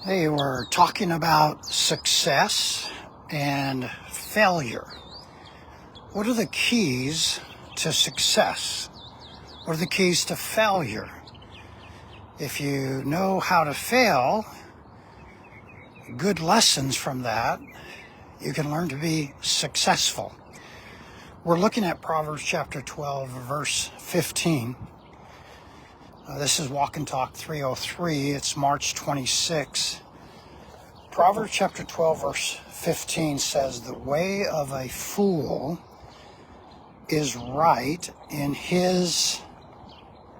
Hey, we're talking about success and failure. What are the keys to success? What are the keys to failure? If you know how to fail, good lessons from that, you can learn to be successful. We're looking at Proverbs chapter 12, verse 15. This is Walk and Talk 303. It's March 26. Proverbs chapter 12, verse 15 says, "The way of a fool is right in his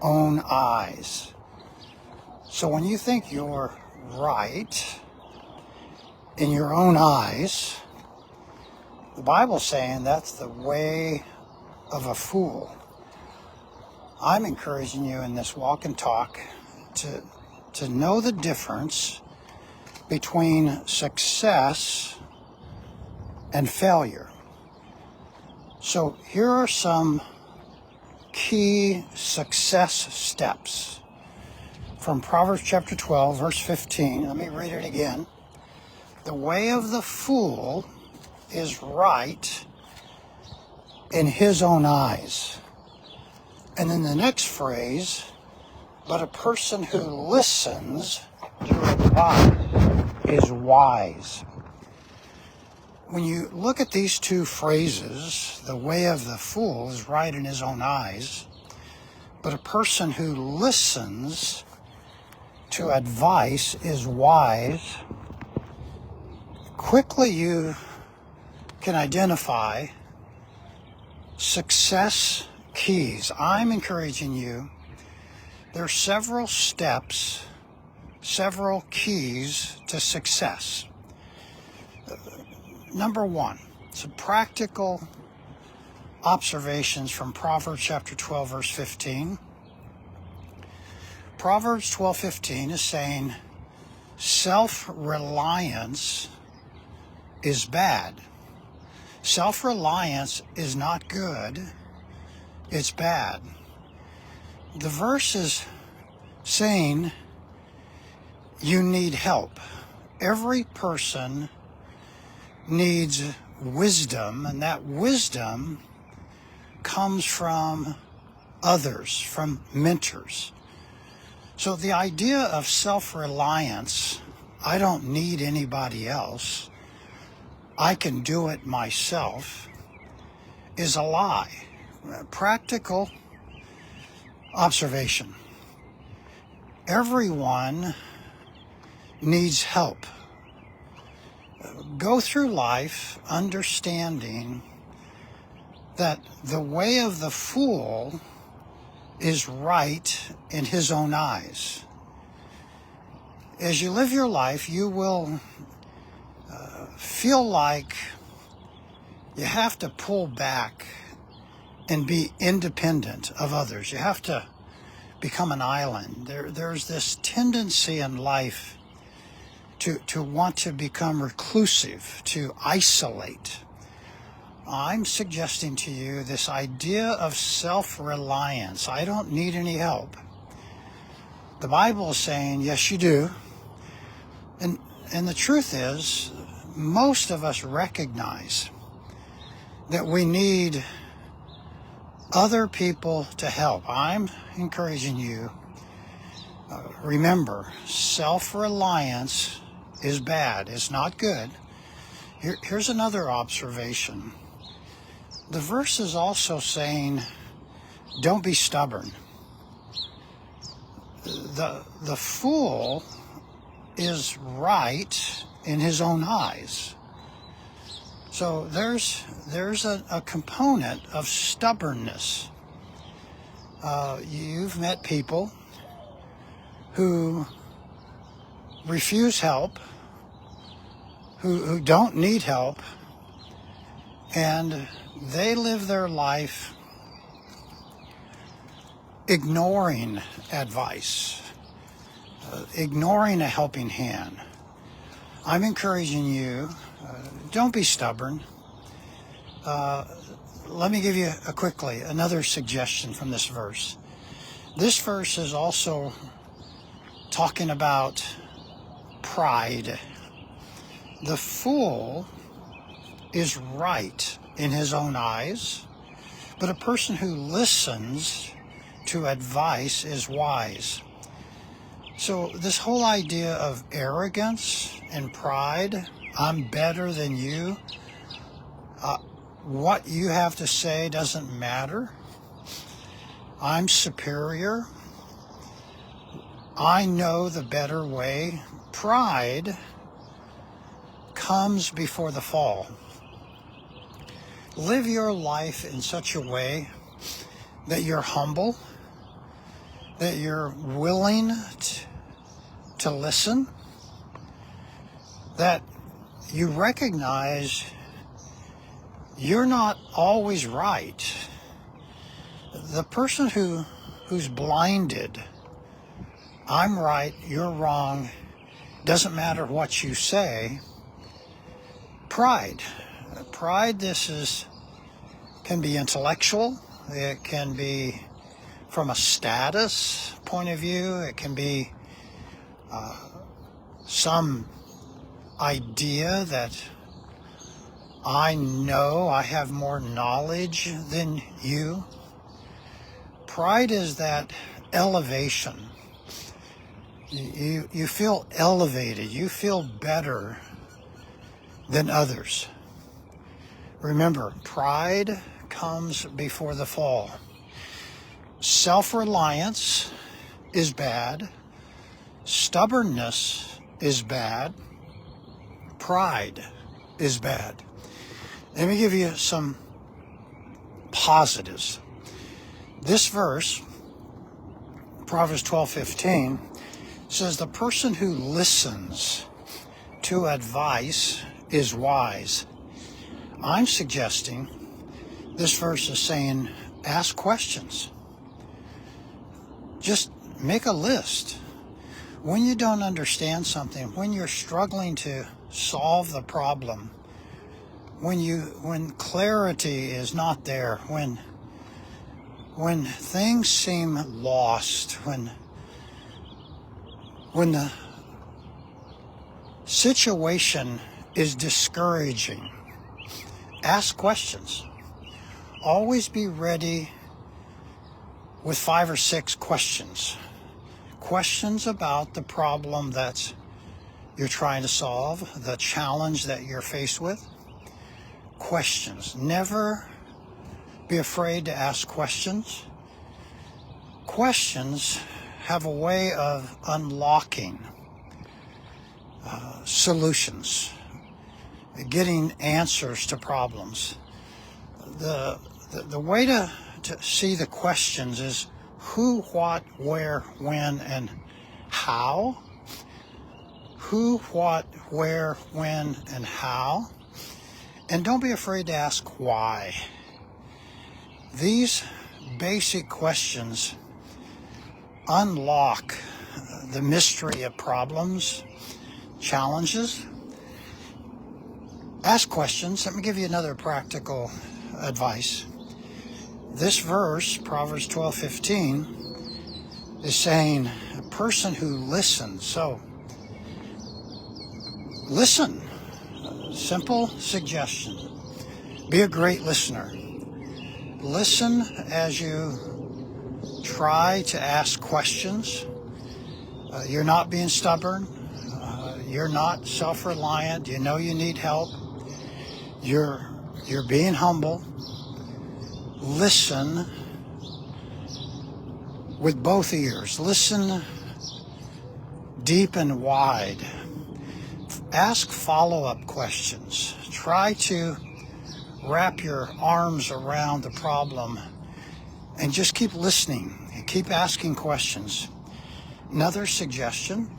own eyes." So when you think you're right in your own eyes, the Bible's saying that's the way of a fool. I'm encouraging you in this walk and talk to know the difference between success and failure. So here are some key success steps from Proverbs chapter 12, verse 15. Let me read it again. "The way of the fool is right in his own eyes." And then the next phrase, "But a person who listens to advice is wise." When you look at these two phrases, the way of the fool is right in his own eyes, but a person who listens to advice is wise, quickly you can identify success keys. I'm encouraging you. There are several steps, several keys to success. Number one, some practical observations from Proverbs chapter 12, verse 15. Proverbs 12:15 is saying self-reliance is bad. Self-reliance is not good. It's bad. The verse is saying you need help. Every person needs wisdom, and that wisdom comes from others, from mentors. So the idea of self-reliance, I don't need anybody else, I can do it myself, is a lie. Practical observation. Everyone needs help. Go through life understanding that the way of the fool is right in his own eyes. As you live your life, you will feel like you have to pull back and be independent of others. You have to become an island. There's this tendency in life to want to become reclusive, to isolate. I'm suggesting to you this idea of self-reliance. I don't need any help. The Bible is saying, yes, you do. And the truth is, most of us recognize that we need other people to help. I'm encouraging you, remember, self-reliance is bad. It's not good. Here's another observation. The verse is also saying, don't be stubborn. The fool is right in his own eyes. So there's a component of stubbornness. You've met people who refuse help, who don't need help, and they live their life ignoring advice, ignoring a helping hand. I'm encouraging you, don't be stubborn. Let me give you quickly another suggestion from this verse. This verse is also talking about pride. The fool is right in his own eyes, but a person who listens to advice is wise. So this whole idea of arrogance and pride, I'm better than you, what you have to say doesn't matter, I'm superior, I know the better way. Pride comes before the fall. Live your life in such a way that you're humble, that you're willing to listen, that you recognize you're not always right. The person who's blinded, I'm right, you're wrong, doesn't matter what you say. Pride, this can be intellectual, it can be from a status point of view, it can be some idea that I know I have more knowledge than you. Pride is that elevation. You feel elevated, you feel better than others. Remember, pride comes before the fall. Self-reliance is bad. Stubbornness is bad. Pride is bad. Let me give you some positives. This verse, Proverbs 12:15, says the person who listens to advice is wise. I'm suggesting this verse is saying ask questions. Just make a list. When you don't understand something, when you're struggling to solve the problem, when clarity is not there, when things seem lost, when the situation is discouraging, ask questions. Always be ready with 5 or 6 questions. Questions about the problem that you're trying to solve, the challenge that you're faced with. Questions. Never be afraid to ask questions. Questions have a way of unlocking solutions, getting answers to problems. The way to see the questions is who, what, where, when, and how. Who, what, where, when, and how. And don't be afraid to ask why. These basic questions unlock the mystery of problems, challenges. Ask questions. Let me give you another practical advice. This verse, Proverbs 12:15, is saying a person who listens. So, listen. Simple suggestion. Be a great listener. Listen as you try to ask questions. You're not being stubborn. You're not self-reliant. You know you need help. You're being humble. Listen with both ears. Listen deep and wide. Ask follow-up questions. Try to wrap your arms around the problem and just keep listening and keep asking questions. Another suggestion,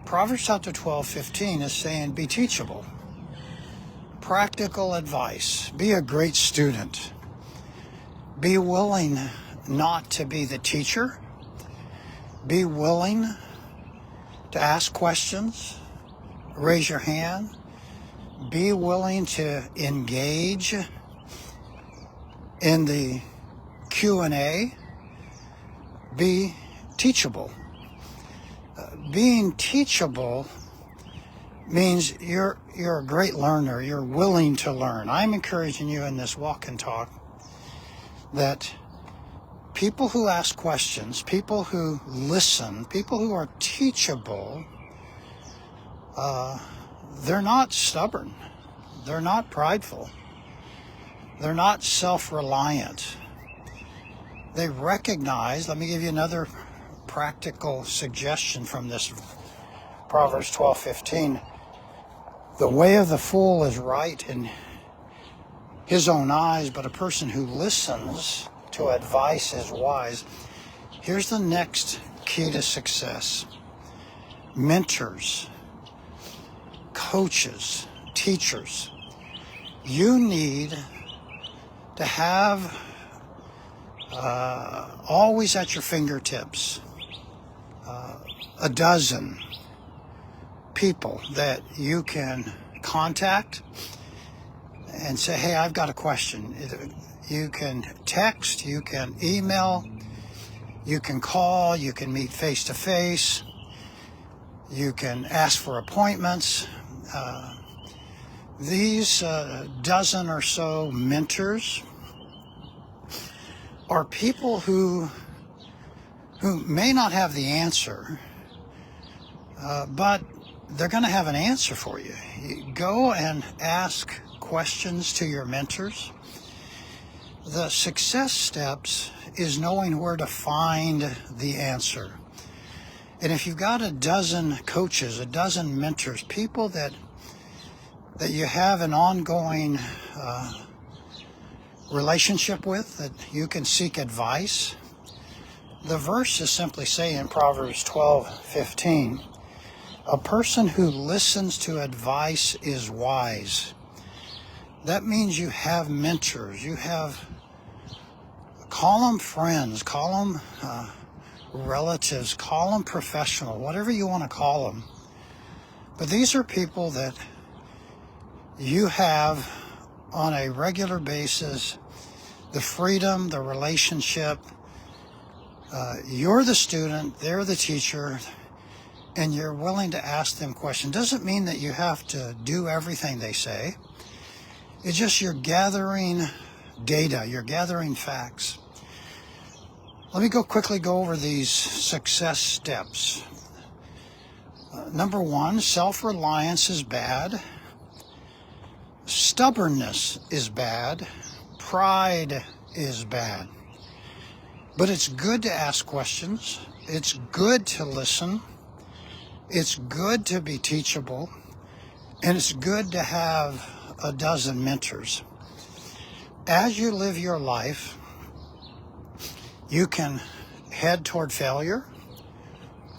Proverbs chapter 12:15 is saying be teachable. Practical advice. Be a great student. Be willing not to be the teacher. Be willing to ask questions. Raise your hand. Be willing to engage in the Q&A. Be teachable. being teachable means you're a great learner. You're willing to learn. I'm encouraging you in this walk and talk that people who ask questions, people who listen, people who are teachable, they're not stubborn. They're not prideful. They're not self-reliant. They recognize, let me give you another practical suggestion from this Proverbs 12:15. The way of the fool is right in his own eyes, but a person who listens to advice is wise. Here's the next key to success. Mentors, coaches, teachers. You need to have always at your fingertips a dozen people that you can contact and say, hey, I've got a question. You can text, you can email, you can call, you can meet face to face, you can ask for appointments. These dozen or so mentors are people who may not have the answer, but they're going to have an answer for you. You go and ask questions to your mentors. The success steps is knowing where to find the answer. And if you've got a dozen coaches, a dozen mentors, people that you have an ongoing relationship with, that you can seek advice, the verse is simply saying, Proverbs 12:15, a person who listens to advice is wise. That means you have mentors, you have, call them friends, call them relatives, call them professional, whatever you want to call them. But these are people that you have on a regular basis, the freedom, the relationship. You're the student, they're the teacher, and you're willing to ask them questions. Doesn't mean that you have to do everything they say. It's just you're gathering data, you're gathering facts. Let me quickly go over these success steps. Number one, self-reliance is bad. Stubbornness is bad. Pride is bad. But it's good to ask questions. It's good to listen. It's good to be teachable. And it's good to have a dozen mentors. As you live your life, you can head toward failure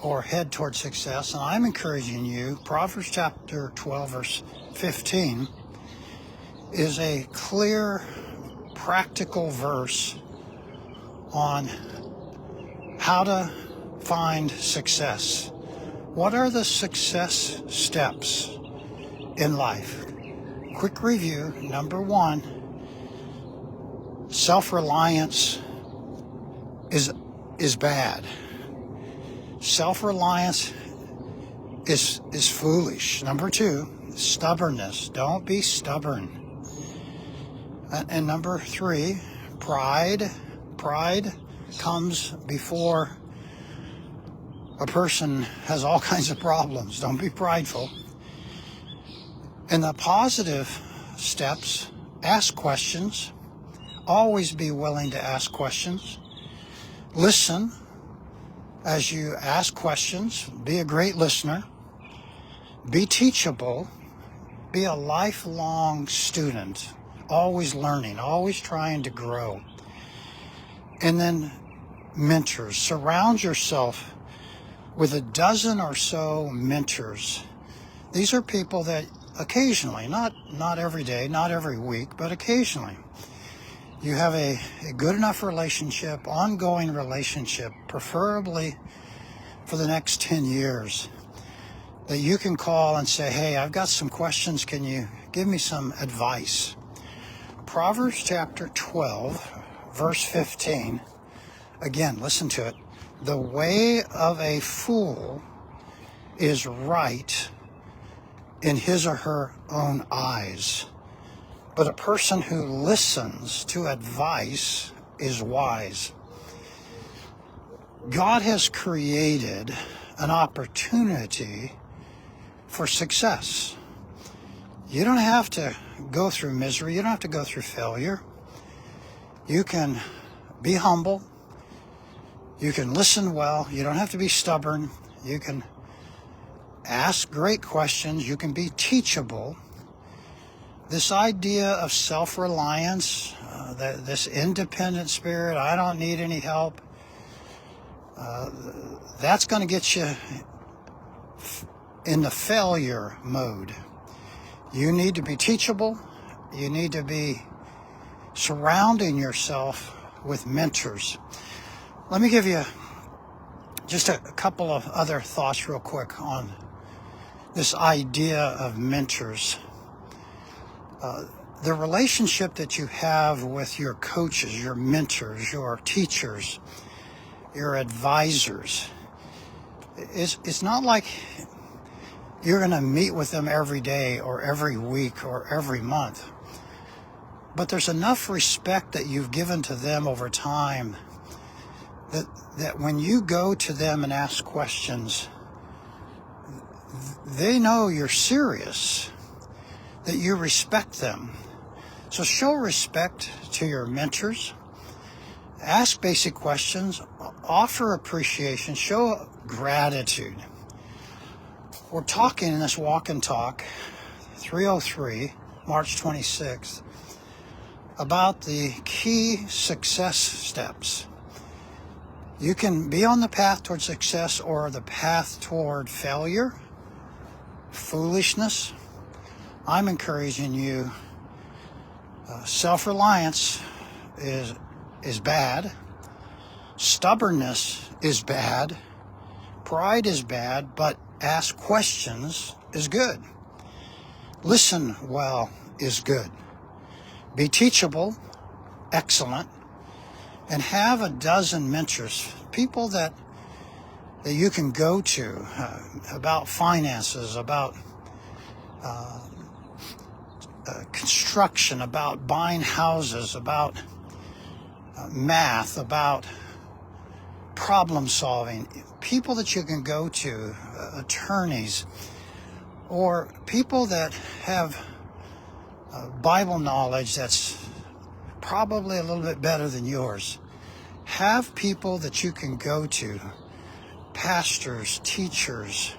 or head toward success. And I'm encouraging you, Proverbs chapter 12, verse 15, is a clear, practical verse on how to find success. What are the success steps in life? Quick review. Number one, self-reliance is bad. Self-reliance is foolish. Number two, stubbornness. Don't be stubborn. And number three, pride. Pride comes before a person has all kinds of problems. Don't be prideful. And the positive steps, ask questions. Always be willing to ask questions. Listen as you ask questions. Be a great listener. Be teachable. Be a lifelong student. Always learning, always trying to grow. And then mentors. Surround yourself with a dozen or so mentors. These are people that occasionally, not every day, not every week, but occasionally, you have a good enough relationship, ongoing relationship, preferably for the next 10 years, that you can call and say, hey, I've got some questions. Can you give me some advice? Proverbs chapter 12, verse 15, again, listen to it. The way of a fool is right in his or her own eyes, but a person who listens to advice is wise. God has created an opportunity for success. You don't have to go through misery. You don't have to go through failure. You can be humble. You can listen well. You don't have to be stubborn. You can ask great questions. You can be teachable. This idea of self-reliance, this independent spirit, I don't need any help, that's going to get you in the failure mode. You need to be teachable. You need to be surrounding yourself with mentors. Let me give you just a couple of other thoughts real quick on this idea of mentors. The relationship that you have with your coaches, your mentors, your teachers, your advisors, it's not like you're going to meet with them every day or every week or every month. But there's enough respect that you've given to them over time that when you go to them and ask questions, they know you're serious, that you respect them. So show respect to your mentors. Ask basic questions. Offer appreciation. Show gratitude. We're talking in this Walk and Talk 303, March 26th, about the key success steps. You can be on the path toward success or the path toward failure, foolishness. I'm encouraging you. Self-reliance is bad. Stubbornness is bad. Pride is bad, but ask questions is good. Listen well is good. Be teachable, excellent, and have a dozen mentors, people that you can go to about finances, about construction, about buying houses, about math, about problem solving. People that you can go to, attorneys, or people that have Bible knowledge that's probably a little bit better than yours. Have people that you can go to, pastors, teachers,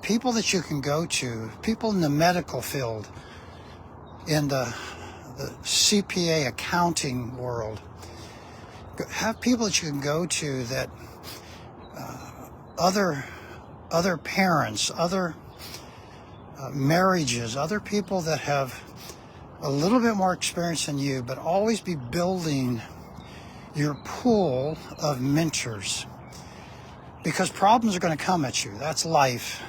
people that you can go to, people in the medical field, in the CPA accounting world. Have people that you can go to that other parents, other marriages, other people that have a little bit more experience than you, but always be building your pool of mentors, because problems are going to come at you. That's life.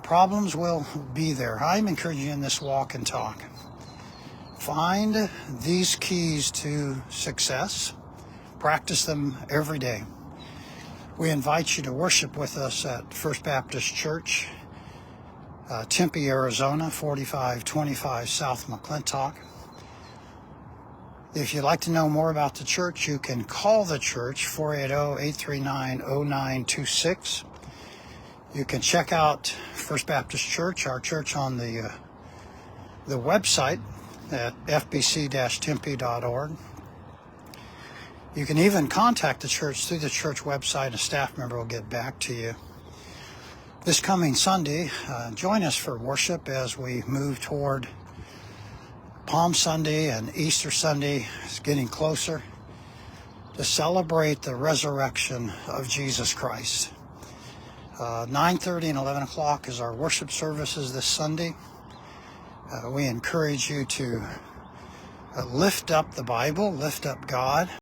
Problems will be there. I'm encouraging you in this Walk and Talk. Find these keys to success. Practice them every day. We invite you to worship with us at First Baptist Church, Tempe, Arizona, 4525 South McClintock. If you'd like to know more about the church, you can call the church, 480-839-0926. You can check out First Baptist Church, our church, on the website at fbc-tempe.org. You can even contact the church through the church website. A staff member will get back to you. This coming Sunday, join us for worship as we move toward Palm Sunday, and Easter Sunday is getting closer, to celebrate the resurrection of Jesus Christ. 9:30 and 11 o'clock is our worship services this Sunday. We encourage you to lift up the Bible, lift up God.